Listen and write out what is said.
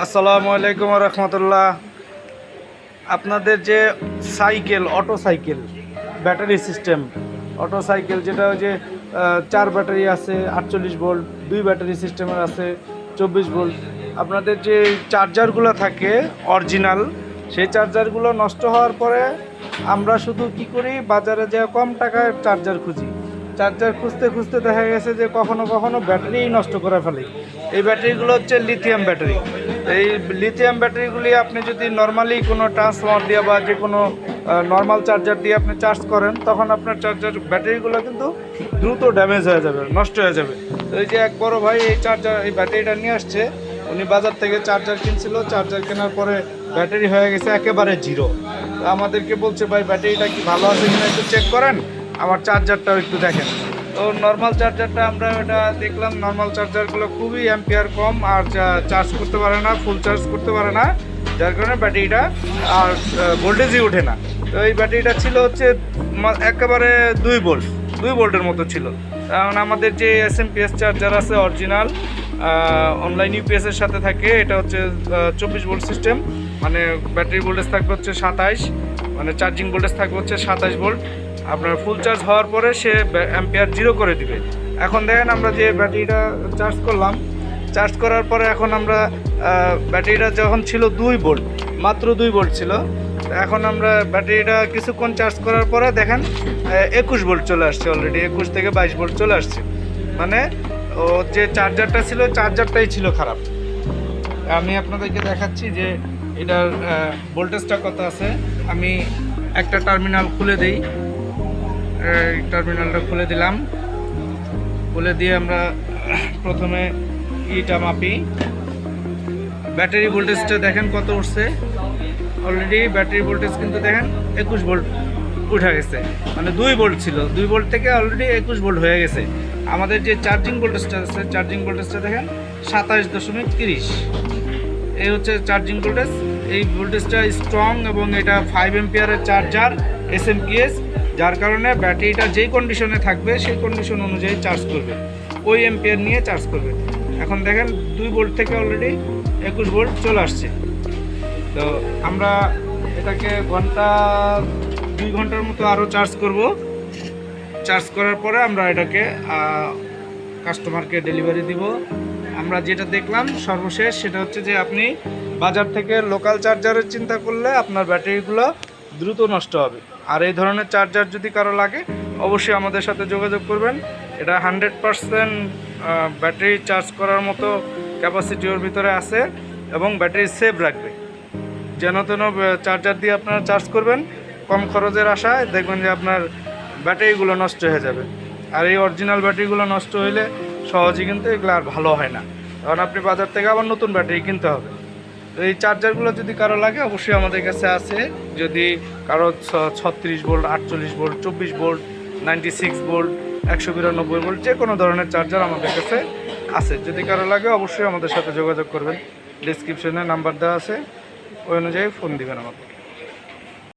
আসসালামু আলাইকুম রহমতুল্লাহ। আপনাদের যে cycle, auto cycle battery system, auto cycle যেটা ওই যে 4 ব্যাটারি আছে 48 ভোল্ট, 2 ব্যাটারি সিস্টেমের আছে 24 ভোল্ট। আপনাদের যে চার্জারগুলো থাকে অরিজিনাল, সেই চার্জারগুলো নষ্ট হওয়ার পরে আমরা শুধু কি করি, বাজারে যে কম টাকায় চার্জার খুঁজি। চার্জার খুঁজতে খুঁজতে দেখা গেছে যে কখনো কখনো ব্যাটারিই নষ্ট করে ফেলি। এই ব্যাটারিগুলো হচ্ছে লিথিয়াম ব্যাটারি। এই লিথিয়াম ব্যাটারিগুলি আপনি যদি নর্মালি কোনো ট্রান্সফর্মার দিয়ে বা যে কোনো নর্মাল চার্জার দিয়ে আপনি চার্জ করেন, তখন আপনার চার্জার ব্যাটারিগুলো কিন্তু দ্রুত ড্যামেজ হয়ে যাবে, নষ্ট হয়ে যাবে। তো এই যে এক বড় ভাই এই ব্যাটারিটা নিয়ে আসছে, উনি বাজার থেকে চার্জার কিনছিল, চার্জার কেনার পরে ব্যাটারি হয়ে গেছে একেবারে জিরো। তো আমাদেরকে বলছে, ভাই ব্যাটারিটা কি ভালো আছে কিনা একটু চেক করেন, আমার চার্জারটাও একটু দেখেন। তো নর্মাল চার্জারটা আমরা এটা দেখলাম, নর্মাল চার্জারগুলো খুবই অ্যাম্পিয়ার কম আর চার্জ করতে পারে না, ফুল চার্জ করতে পারে না, যার কারণে ব্যাটারিটা আর ভোল্টেজই ওঠে না। তো এই ব্যাটারিটা ছিল হচ্ছে একেবারে 2 ভোল্টের মতো ছিল। কারণ আমাদের যে এসএমপিএস চার্জার আছে অরিজিনাল, অনলাইন ইউপিএসের সাথে থাকে, এটা হচ্ছে 24 ভোল্ট সিস্টেম, মানে ব্যাটারি ভোল্টেজ থাকবে হচ্ছে 27, মানে চার্জিং ভোল্টেজ থাকবে হচ্ছে 27 ভোল্ট। আপনার ফুল চার্জ হওয়ার পরে সে অ্যাম্পিয়ার জিরো করে দিবে। এখন দেখেন আমরা যে ব্যাটারিটা চার্জ করলাম, চার্জ করার পরে এখন আমরা ব্যাটারিটা যখন ছিল 2 ভোল্ট, মাত্র 2 ভোল্ট ছিল, এখন আমরা ব্যাটারিটা কিছুক্ষণ চার্জ করার পরে দেখেন 21 ভোল্ট চলে আসছে, অলরেডি 21 থেকে 22 ভোল্ট চলে আসছে। মানে ও যে চার্জারটা ছিল, চার্জারটাই ছিল খারাপ। আমি আপনাদেরকে দেখাচ্ছি যে এটার ভোল্টেজটা কত আছে। আমি একটা টার্মিনাল খুলে দিই, টার্মিনালটা খুলে দিলাম, খুলে দিয়ে আমরা প্রথমে ইটা মাপি। ব্যাটারি ভোল্টেজটা দেখেন কত উঠছে, অলরেডি ব্যাটারি ভোল্টেজ কিন্তু দেখেন 21 ভোল্ট উঠে গেছে, মানে 2 ভোল্ট ছিল, 2 ভোল্ট থেকে অলরেডি 21 ভোল্ট হয়ে গেছে। আমাদের যে চার্জিং ভোল্টেজটা আছে, চার্জিং ভোল্টেজটা দেখেন 27.30, এই হচ্ছে চার্জিং ভোল্টেজ। এই ভোল্টেজটা স্ট্রং এবং এটা 5 এম্পিয়ারের চার্জার এসএমপিএস, যার কারণে ব্যাটারিটা যেই কন্ডিশনে থাকবে সেই কন্ডিশন অনুযায়ী চার্জ করবে, ওই এম্পিয়ার নিয়ে চার্জ করবে। এখন দেখেন 2 ভোল্ট থেকে অলরেডি 21 ভোল্ট চলে আসছে। তো আমরা এটাকে 2 ঘন্টার মতো আরও চার্জ করব। চার্জ করার পরে আমরা এটাকে কাস্টমারকে ডেলিভারি দিব। আমরা যেটা দেখলাম সর্বশেষ, সেটা হচ্ছে যে আপনি বাজার থেকে লোকাল চার্জারের চিন্তা করলে আপনার ব্যাটারিগুলো দ্রুত নষ্ট হবে। আর এই ধরনের চার্জার যদি কারো লাগে, অবশ্যই আমাদের সাথে যোগাযোগ করবেন। এটা 100% ব্যাটারি চার্জ করার মতো ক্যাপাসিটি ওর ভিতরে আছে এবং ব্যাটারি সেভ রাখবে। যেন তেন চার্জার দিয়ে আপনারা চার্জ করবেন, কম খরচের আশায় দেখবেন যে আপনার ব্যাটারিগুলো নষ্ট হয়ে যাবে। আর এই অরিজিনাল ব্যাটারিগুলো নষ্ট হইলে সহজে কিন্তু এগুলো আর ভালো হয় না, কারণ আপনি বাজার থেকে আবার নতুন ব্যাটারি কিনতে হবে। তো এই চার্জারগুলো যদি কারো লাগে, অবশ্যই আমাদের কাছে আছে। যদি কারো 36 volt, 48 volt, 24 volt, 96 volt, 192 volt, যে কোনো ধরনের চার্জার আমাদের কাছে আছে। যদি কারো লাগে অবশ্যই আমাদের সাথে যোগাযোগ করবেন। ডিসক্রিপশনে নাম্বার দেওয়া আছে, ওই অনুযায়ী ফোন দিবেন আমাকে।